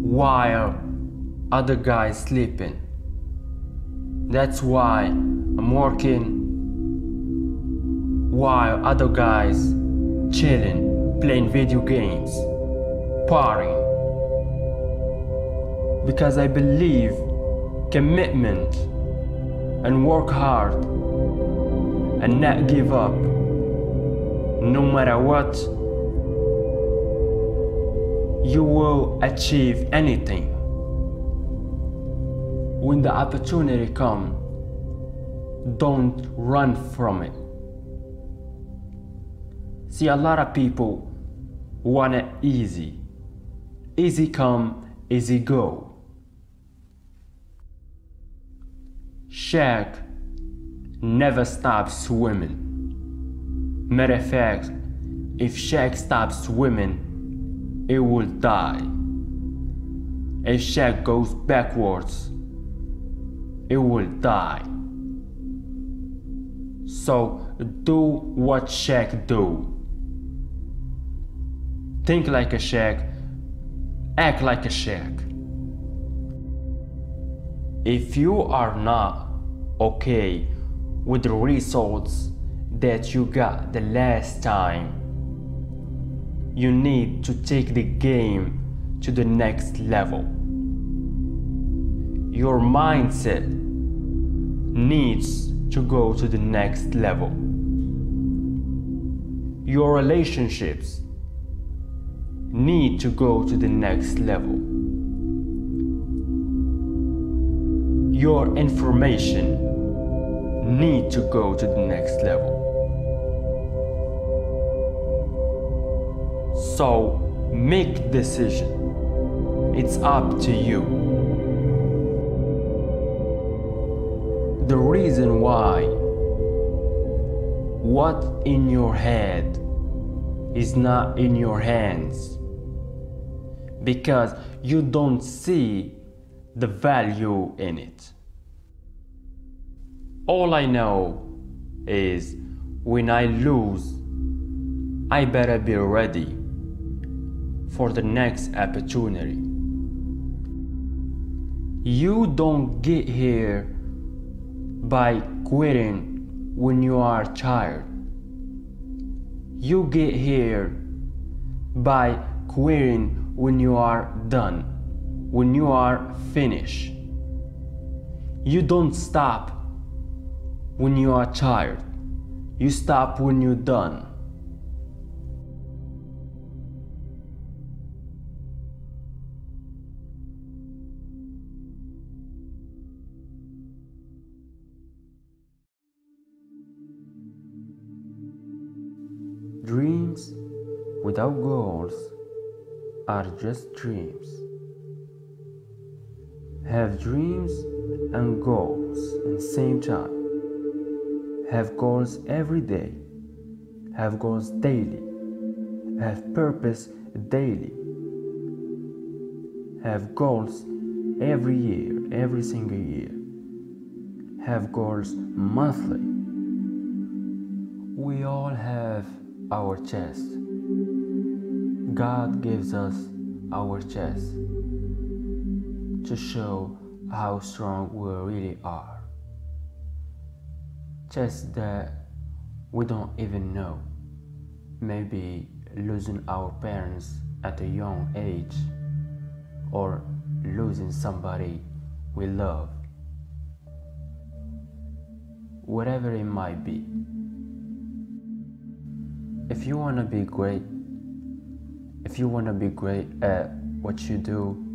while other guys sleeping. That's why I'm working while other guys chilling, playing video games, partying. Because I believe commitment and work hard and not give up no matter what, you will achieve anything. When the opportunity comes, don't run from it. See, a lot of people want it easy. Easy come, easy go. Shaq never stops swimming. Matter of fact, if Shaq stops swimming, it will die. If Shaq goes backwards, it will die. So do what Shaq do. Think like a Shaq, act like a Shaq. If you are not okay with the results that you got the last time, you need to take the game to the next level. Your mindset needs to go to the next level. Your relationships need to go to the next level. Your information need to go to the next level. So make decision. It's up to you. The reason why what in your head is not in your hands, because you don't see the value in it. All I know is when I lose, I better be ready for the next opportunity. You don't get here by quitting when you are tired. You get here by quitting when you are done, when you are finished. You don't stop when you are tired. You stop when you're done. Dreams without goals are just dreams. Have dreams and goals at the same time. Have goals every day. Have goals daily. Have purpose daily. Have goals every year, every single year. Have goals monthly. We all have our chest. God gives us our chest to show how strong we really are. Chest that we don't even know. Maybe losing our parents at a young age, or losing somebody we love. Whatever it might be. If you want to be great, at what you do,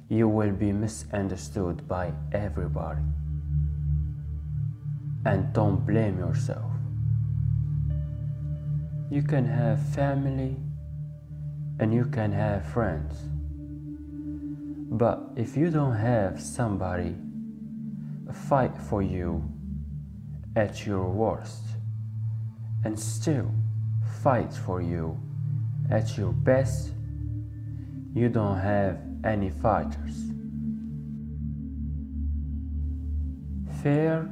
you will be misunderstood by everybody. And don't blame yourself. You can have family and you can have friends. But if you don't have somebody fight for you at your worst and still fight for you at your best, you don't have any fighters. Fear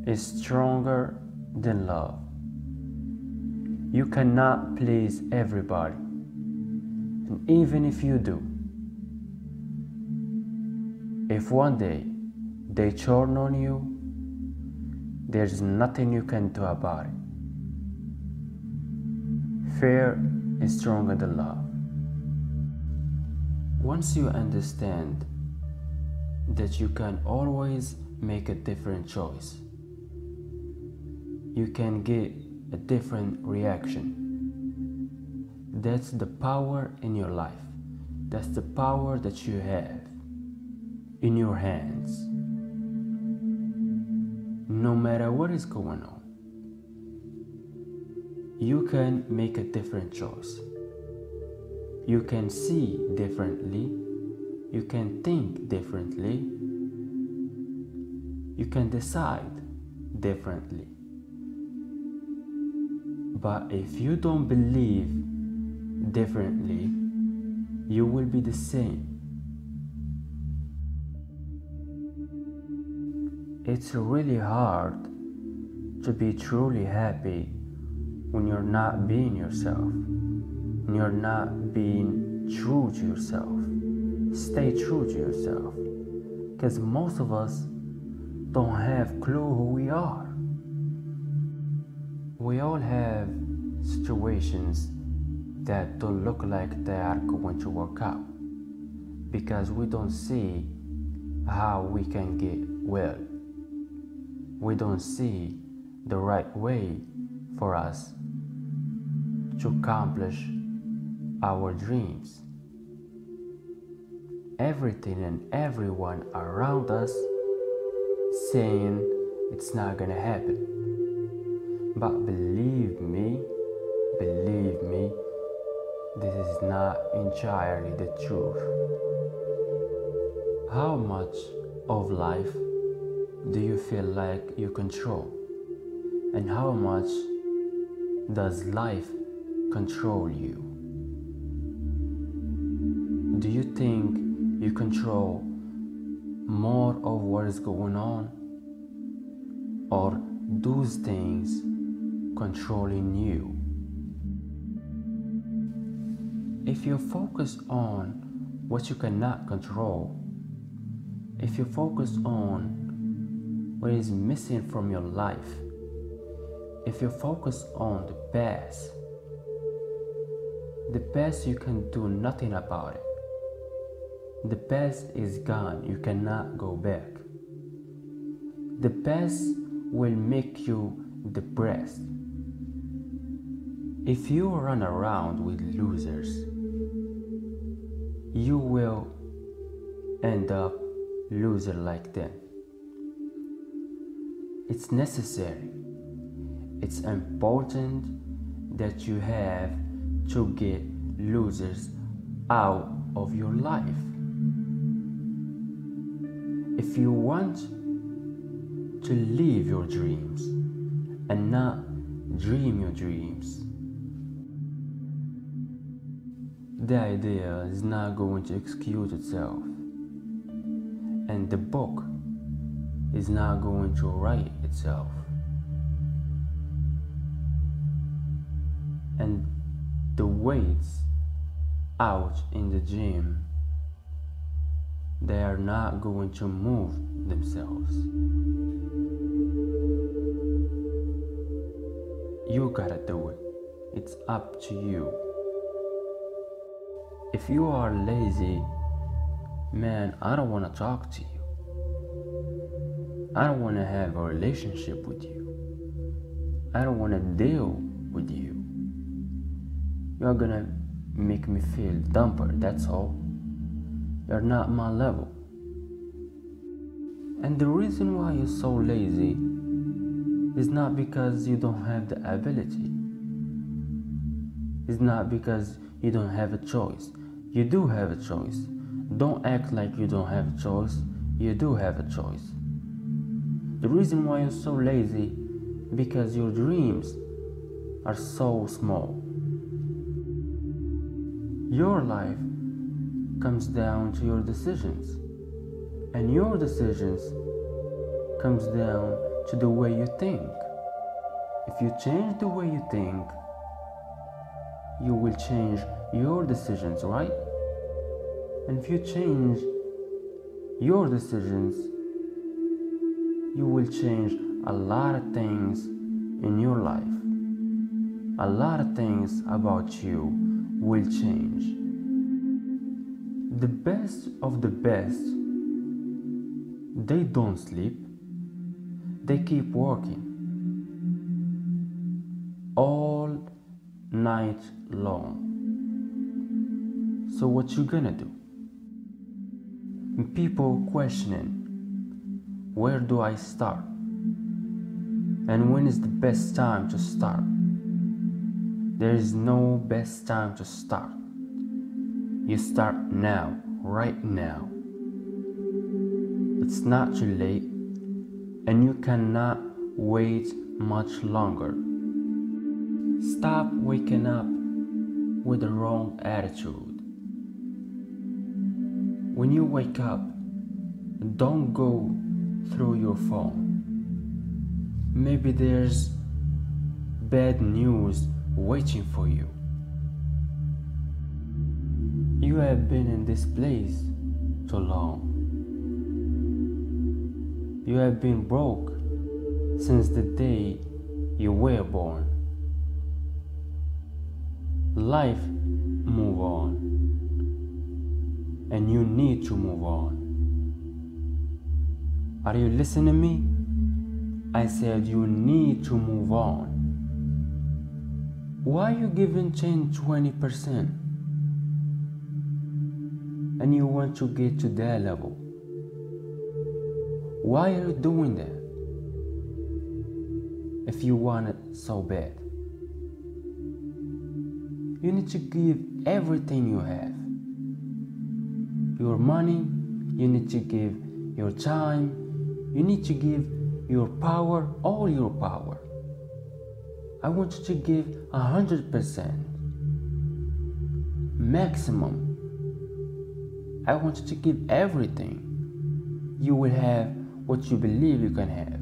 is stronger than love. You cannot please everybody, and even if you do, if one day they turn on you, there's nothing you can do about it. Fear is stronger than love. Once you understand that you can always make a different choice, you can get a different reaction. That's the power in your life. That's the power that you have in your hands. No matter what is going on, you can make a different choice. You can see differently. You can think differently. You can decide differently. But if you don't believe differently, you will be the same. It's really hard to be truly happy when you're not being yourself, when you're not being true to yourself. Stay true to yourself, because most of us don't have clue who we are. We all have situations that don't look like they are going to work out, because we don't see how we can get well. We don't see the right way for us to accomplish our dreams. Everything and everyone around us saying it's not gonna happen. But believe me, this is not entirely the truth. How much of life do you feel like you control? And how much does life control you? Do you think you control more of what is going on, or those things controlling you? If you focus on what you cannot control, if you focus on what is missing from your life, if you focus on the past you can do nothing about it. The past is gone, you cannot go back. The past will make you depressed. If you run around with losers, you will end up loser like them. It's necessary. It's important that you have to get losers out of your life. If you want to live your dreams and not dream your dreams, the idea is not going to execute itself, and the book is not going to write itself. And the weights out in the gym, they are not going to move themselves. You gotta do it. It's up to you. If you are lazy, man, I don't want to talk to you. I don't want to have a relationship with you. I don't want to deal with you. You're gonna make me feel dumper, that's all. You're not my level. And the reason why you're so lazy is not because you don't have the ability. It's not because you don't have a choice. You do have a choice. Don't act like you don't have a choice. You do have a choice. The reason why you're so lazy because your dreams are so small. Your life comes down to your decisions, and your decisions comes down to the way you think. If you change the way you think, you will change your decisions, right? And if you change your decisions, you will change a lot of things in your life. A lot of things about you will change. The best of the best, they don't sleep. They keep working all night long. So what you gonna do? People questioning, where do I start? And when is the best time to start? There is no best time to start. You start now, right now. It's not too late, and you cannot wait much longer. Stop waking up with the wrong attitude. When you wake up, don't go through your phone. Maybe there's bad news waiting for you. You have been in this place too long. You have been broke since the day you were born. Life move on, and you need to move on. Are you listening to me? I said you need to move on. Why are you giving 10-20% and you want to get to that level? Why are you doing that if you want it so bad? You need to give everything you have. Your money, you need to give your time, you need to give your power, all your power. I want you to give 100%. Maximum. I want you to give everything. You will have what you believe you can have.